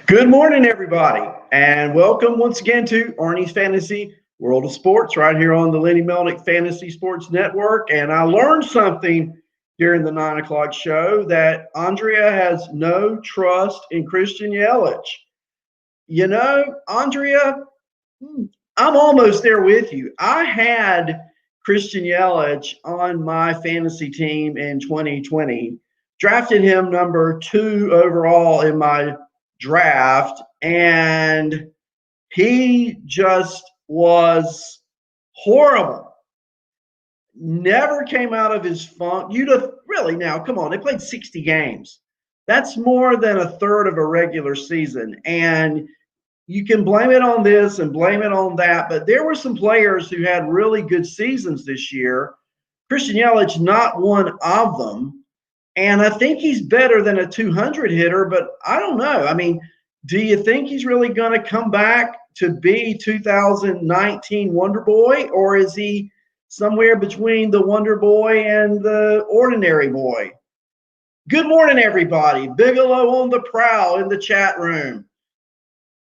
Good morning, everybody, and welcome once again to Arnie's Fantasy World of Sports right here on the Lenny Melnick Fantasy Sports Network. And I learned something during the 9 o'clock show that Andrea has no trust in Christian Yelich. You know, Andrea, I'm almost there with you. I had Christian Yelich on my fantasy team in 2020, drafted him number 2 overall in my draft, and he just was horrible. Never came out of his funk. You'd have really, now, come on, they played 60 games. That's more than a third of a regular season. And you can blame it on this and blame it on that, but there were some players who had really good seasons this year. Christian Yelich, not one of them. And I think he's better than a 200 hitter, but I don't know. I mean, do you think he's really going to come back to be 2019 Wonder Boy, or is he somewhere between the Wonder Boy and the Ordinary Boy? Good morning, everybody. Bigelow on the prowl in the chat room.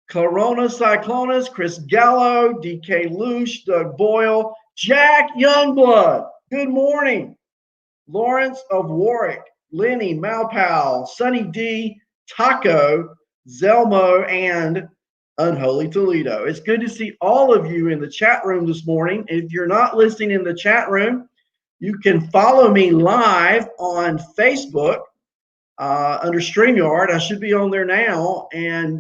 Corona Cyclones, Chris Gallo, DK Lush, Doug Boyle, Jack Youngblood. Good morning. Lawrence of Warwick, Lenny Malpal, Sunny D, Taco, Zelmo, and Unholy Toledo. It's good to see all of you in the chat room this morning. If you're not listening in the chat room, you can follow me live on Facebook under StreamYard. I should be on there now, and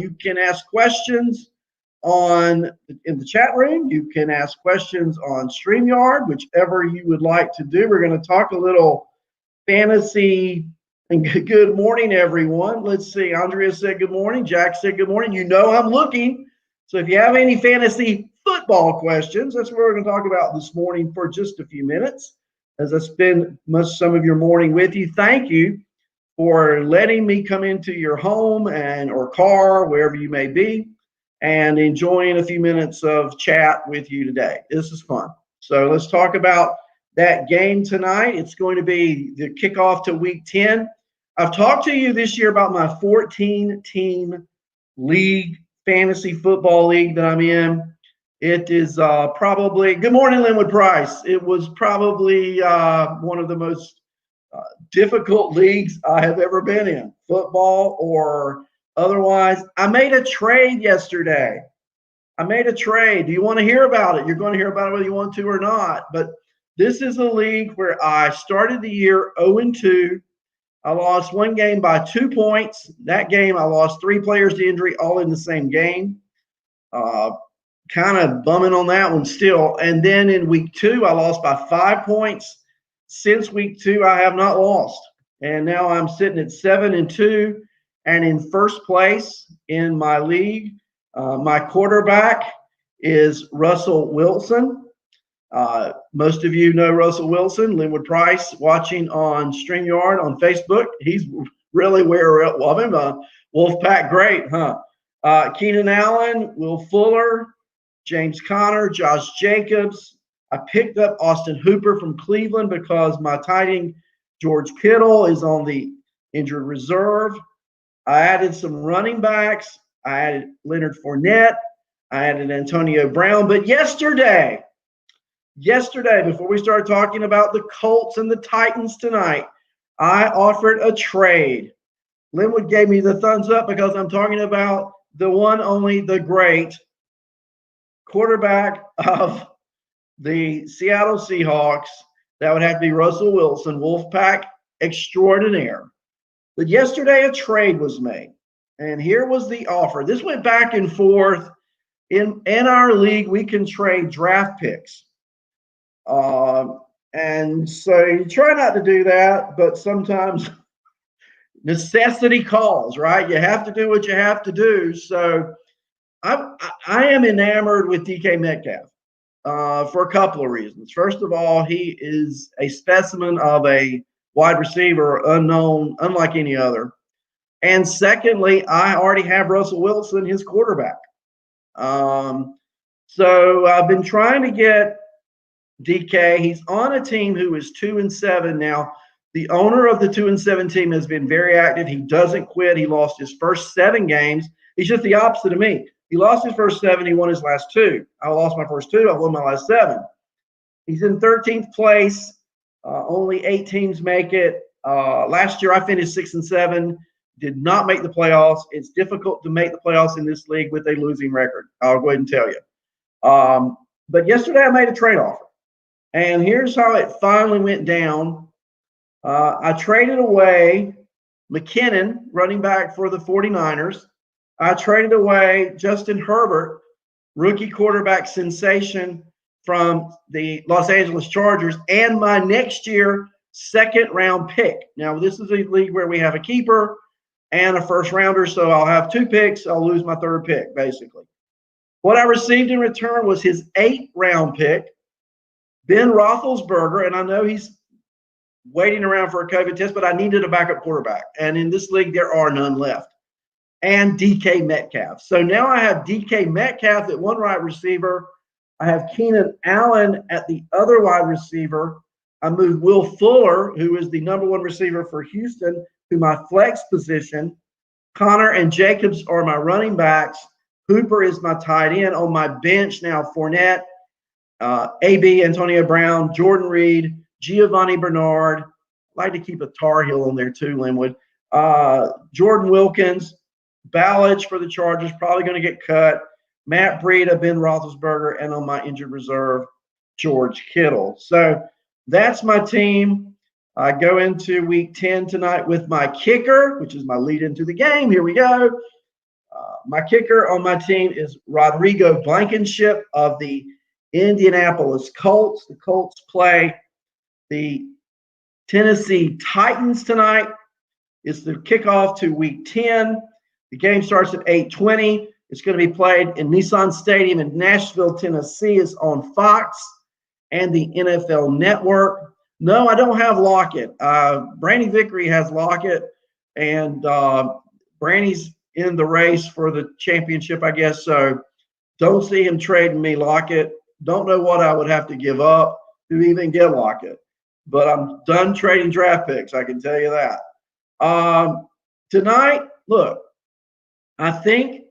you can ask questions in the chat room. You can ask questions on StreamYard, whichever you would like to do. We're going to talk a little fantasy. And good morning, everyone. Let's see. Andrea said good morning. Jack said good morning. You know I'm looking. So if you have any fantasy football questions, that's what we're going to talk about this morning for just a few minutes. As I spend some of your morning with you, thank you for letting me come into your home or car, wherever you may be, and enjoying a few minutes of chat with you today. This is fun. So let's talk about that game tonight. It's going to be the kickoff to week 10. I've talked to you this year about my 14-team league, fantasy football league that I'm in. It is probably, good morning, Linwood Price. It was probably one of the most difficult leagues I have ever been in, football or otherwise. I made a trade yesterday. Do you want to hear about it? You're going to hear about it whether you want to or not. But this is a league where I started the year 0-2. I lost one game by 2 points. That game, I lost 3 players to injury, all in the same game. Kind of bumming on that one still. And then in week 2, I lost by 5 points. Since week 2, I have not lost. And now I'm sitting at 7-2 and in first place in my league. My quarterback is Russell Wilson. Most of you know Russell Wilson, Linwood Price, watching on StreamYard on Facebook. He's really aware of him. Wolfpack, great, huh? Keenan Allen, Will Fuller, James Conner, Josh Jacobs. I picked up Austin Hooper from Cleveland because my tight end, George Kittle, is on the injured reserve. I added some running backs. I added Leonard Fournette. I added Antonio Brown. But yesterday, before we start talking about the Colts and the Titans tonight, I offered a trade. Linwood gave me the thumbs up because I'm talking about the one, only the great quarterback of the Seattle Seahawks. That would have to be Russell Wilson, Wolfpack extraordinaire. But yesterday a trade was made, and here was the offer. This went back and forth. In our league, we can trade draft picks. And so you try not to do that, but sometimes necessity calls, right? You have to do what you have to do. So I am enamored with DK Metcalf for a couple of reasons. First of all, he is a specimen of a wide receiver, unknown, unlike any other. And secondly, I already have Russell Wilson, his quarterback. So I've been trying to get DK. He's on a team who is 2-7 now. The owner of the 2-7 team has been very active. He doesn't quit. He lost his first 7 games. He's just the opposite of me. He lost his first 7. He won his last 2. I lost my first 2. I won my last 7. He's in 13th place. Only 8 teams make it. Last year I finished 6-7. Did not make the playoffs. It's difficult to make the playoffs in this league with a losing record. I'll go ahead and tell you. But yesterday I made a trade offer. And here's how it finally went down. I traded away McKinnon, running back for the 49ers. I traded away Justin Herbert, rookie quarterback sensation from the Los Angeles Chargers, and my next year second-round pick. Now, this is a league where we have a keeper and a first-rounder, so I'll have 2 picks. I'll lose my 3rd pick, basically. What I received in return was his 8th-round pick, Ben Roethlisberger, and I know he's waiting around for a COVID test, but I needed a backup quarterback. And in this league, there are none left. And DK Metcalf. So now I have DK Metcalf at one wide receiver. I have Keenan Allen at the other wide receiver. I moved Will Fuller, who is the #1 receiver for Houston, to my flex position. Connor and Jacobs are my running backs. Hooper is my tight end. On my bench now, Fournette, AB, Antonio Brown, Jordan Reed, Giovanni Bernard. I'd like to keep a Tar Heel on there too, Linwood. Jordan Wilkins, Ballage for the Chargers, probably going to get cut. Matt Breida, Ben Roethlisberger, and on my injured reserve, George Kittle. So that's my team. I go into week 10 tonight with my kicker, which is my lead into the game. Here we go. My kicker on my team is Rodrigo Blankenship of the Indianapolis Colts. The Colts play the Tennessee Titans tonight. It's the kickoff to week 10. The game starts at 8:20. It's going to be played in Nissan Stadium in Nashville, Tennessee. It's on Fox and the NFL Network. No, I don't have Lockett. Brandy Vickery has Lockett, and Brandy's in the race for the championship, I guess. So don't see him trading me Lockett. Don't know what I would have to give up to even get Lockett. But I'm done trading draft picks, I can tell you that. Tonight, look, I think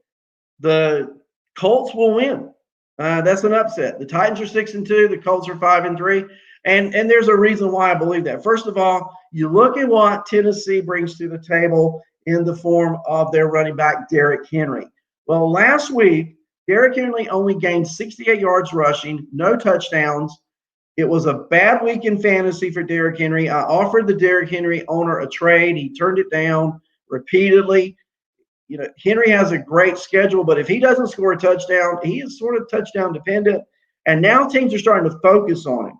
the Colts will win. That's an upset. The Titans are 6-2. The Colts are 5-3. And there's a reason why I believe that. First of all, you look at what Tennessee brings to the table in the form of their running back, Derrick Henry. Well, last week, Derrick Henry only gained 68 yards rushing, no touchdowns. It was a bad week in fantasy for Derrick Henry. I offered the Derrick Henry owner a trade. He turned it down repeatedly. You know, Henry has a great schedule, but if he doesn't score a touchdown, he is sort of touchdown dependent. And now teams are starting to focus on him.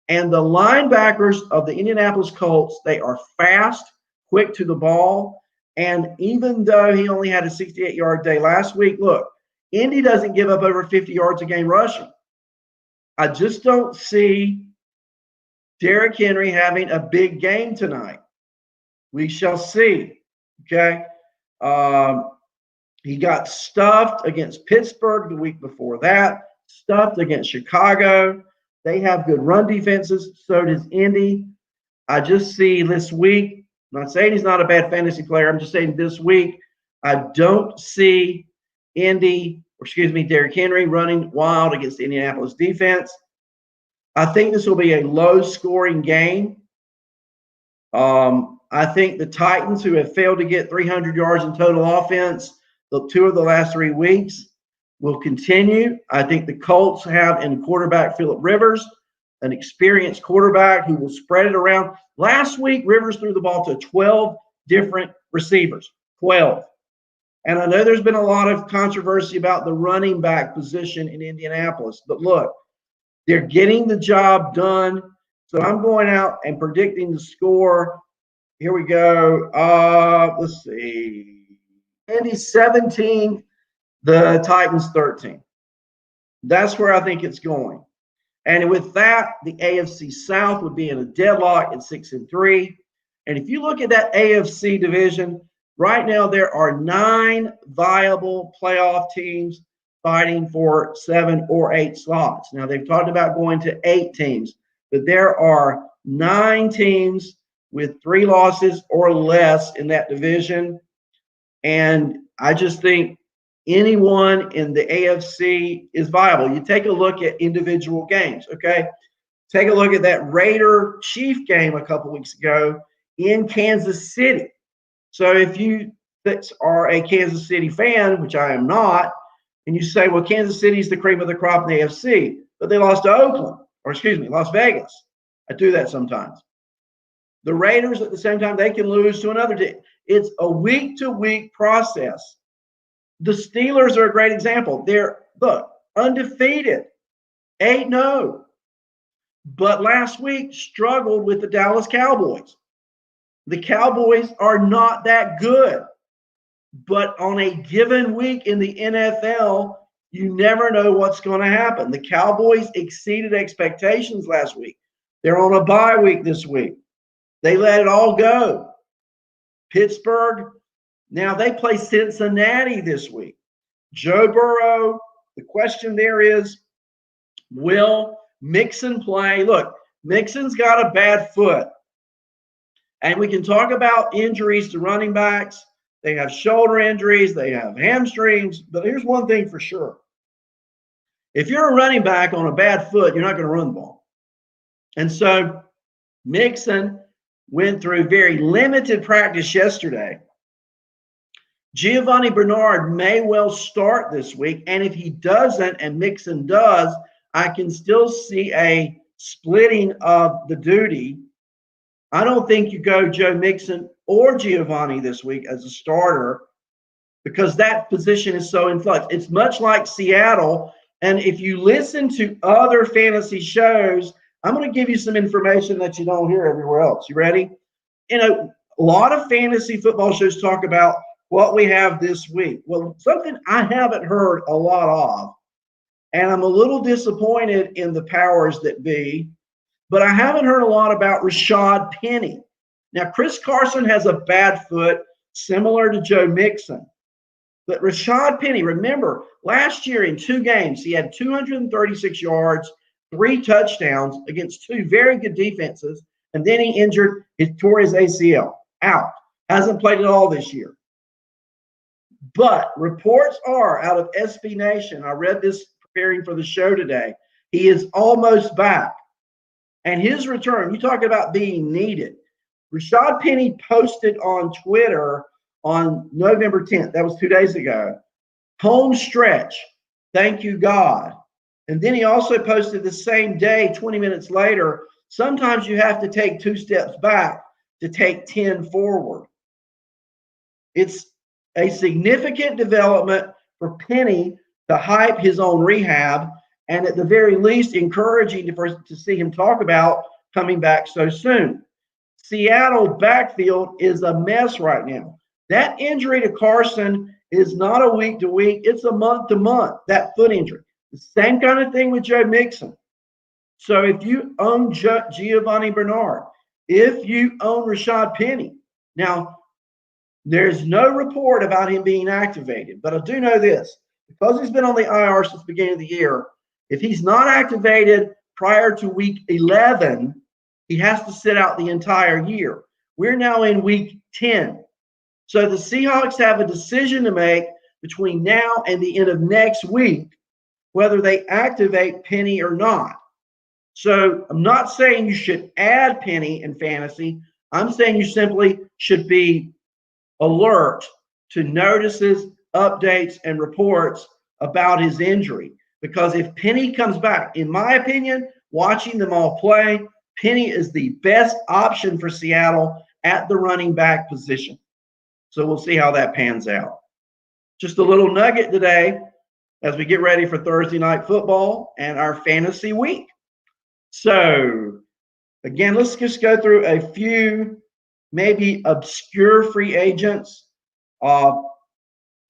And the linebackers of the Indianapolis Colts, they are fast, quick to the ball. And even though he only had a 68-yard day last week, look, Indy doesn't give up over 50 yards a game rushing. I just don't see Derrick Henry having a big game tonight. We shall see. Okay. He got stuffed against Pittsburgh the week before that, stuffed against Chicago. They have good run defenses. So does Indy. I just see this week, I'm not saying he's not a bad fantasy player. I'm just saying this week, I don't see Derrick Henry running wild against the Indianapolis defense. I think this will be a low-scoring game. I think the Titans, who have failed to get 300 yards in total offense the 2 of the last 3 weeks, will continue. I think the Colts have in quarterback Phillip Rivers, an experienced quarterback who will spread it around. Last week, Rivers threw the ball to 12 different receivers, 12. And I know there's been a lot of controversy about the running back position in Indianapolis, but look, they're getting the job done. So I'm going out and predicting the score. Here we go. Let's see. Indy 17, the Titans 13. That's where I think it's going. And with that, the AFC South would be in a deadlock at 6-3. And if you look at that AFC division, right now there are 9 viable playoff teams fighting for 7 or 8 slots. Now they've talked about going to 8 teams, but there are 9 teams with 3 losses or less in that division. And I just think anyone in the AFC is viable. You take a look at individual games, okay? Take a look at that Raider-Chief game a couple weeks ago in Kansas City. So if you are a Kansas City fan, which I am not, and you say, well, Kansas City's the cream of the crop in the AFC, but they lost to Oakland, or excuse me, Las Vegas. I do that sometimes. The Raiders, at the same time, they can lose to another team. It's a week-to-week process. The Steelers are a great example. They're, look, undefeated, 8-0. But last week struggled with the Dallas Cowboys. The Cowboys are not that good. But on a given week in the NFL, you never know what's going to happen. The Cowboys exceeded expectations last week. They're on a bye week this week. They let it all go. Pittsburgh, now they play Cincinnati this week. Joe Burrow, the question there is, will Mixon play? Look, Mixon's got a bad foot. And we can talk about injuries to running backs. They have shoulder injuries. They have hamstrings. But here's one thing for sure. If you're a running back on a bad foot, you're not going to run the ball. And so Mixon went through very limited practice yesterday. Giovanni Bernard may well start this week. And if he doesn't and Mixon does, I can still see a splitting of the duty. I don't think you go Joe Mixon or Giovanni this week as a starter because that position is so in flux. It's much like Seattle. And if you listen to other fantasy shows, I'm going to give you some information that you don't hear everywhere else. You ready? You know, a lot of fantasy football shows talk about what we have this week. Well, something I haven't heard a lot of, and I'm a little disappointed in the powers that be, but I haven't heard a lot about Rashad Penny. Now, Chris Carson has a bad foot, similar to Joe Mixon. But Rashad Penny, remember, last year in 2 games, he had 236 yards, 3 touchdowns against 2 very good defenses, and then he tore his ACL, out. Hasn't played at all this year. But reports are out of SB Nation, I read this preparing for the show today, he is almost back. And his return, you talk about being needed. Rashad Penny posted on Twitter on November 10th, that was 2 days ago, home stretch, thank you, God. And then he also posted the same day, 20 minutes later, sometimes you have to take 2 steps back to take 10 forward. It's a significant development for Penny to hype his own rehab, and at the very least, encouraging to see him talk about coming back so soon. Seattle backfield is a mess right now. That injury to Carson is not a week-to-week, it's a month-to-month, that foot injury. The same kind of thing with Joe Mixon. So if you own Giovanni Bernard, if you own Rashad Penny, now there's no report about him being activated, but I do know this, because he's been on the IR since the beginning of the year, if he's not activated prior to week 11, he has to sit out the entire year. We're now in week 10. So the Seahawks have a decision to make between now and the end of next week, whether they activate Penny or not. So I'm not saying you should add Penny in fantasy. I'm saying you simply should be alert to notices, updates, and reports about his injury. Because if Penny comes back, in my opinion, watching them all play, Penny is the best option for Seattle at the running back position. So we'll see how that pans out. Just a little nugget today as we get ready for Thursday night football and our fantasy week. So again, let's just go through a few maybe obscure free agents.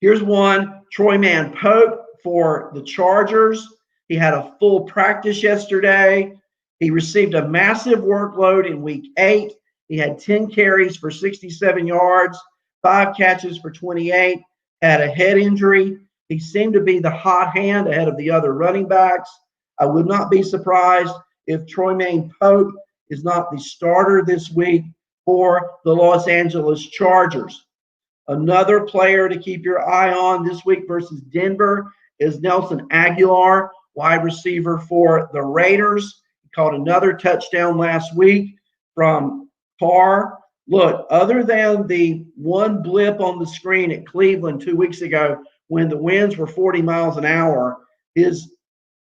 Here's one, Troyman Pope for the Chargers. He had a full practice yesterday. He received a massive workload in week 8. He had 10 carries for 67 yards, 5 catches for 28, had a head injury. He seemed to be the hot hand ahead of the other running backs. I would not be surprised if Troyman Pope is not the starter this week for the Los Angeles Chargers. Another player to keep your eye on this week versus Denver is Nelson Aguilar, wide receiver for the Raiders. He caught another touchdown last week from Carr. Look, other than the one blip on the screen at Cleveland 2 weeks ago when the winds were 40 miles an hour, his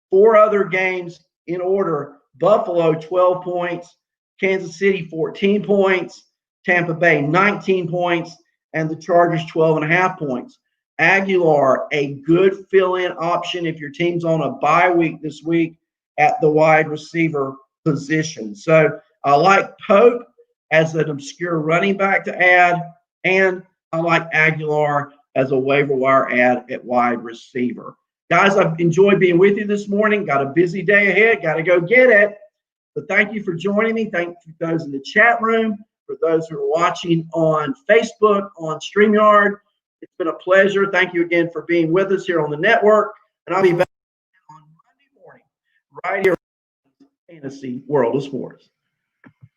4 other games in order: Buffalo 12 points, Kansas City 14 points, Tampa Bay 19 points, and the Chargers 12.5 points. Aguilar, a good fill-in option if your team's on a bye week this week at the wide receiver position. So I like Pope as an obscure running back to add, and I like Aguilar as a waiver wire add at wide receiver. Guys, I've enjoyed being with you this morning. Got a busy day ahead. Got to go get it. But thank you for joining me. Thank you for those in the chat room, for those who are watching on Facebook, on StreamYard. It's been a pleasure. Thank you again for being with us here on the network. And I'll be back on Monday morning right here on Fantasy World of Sports.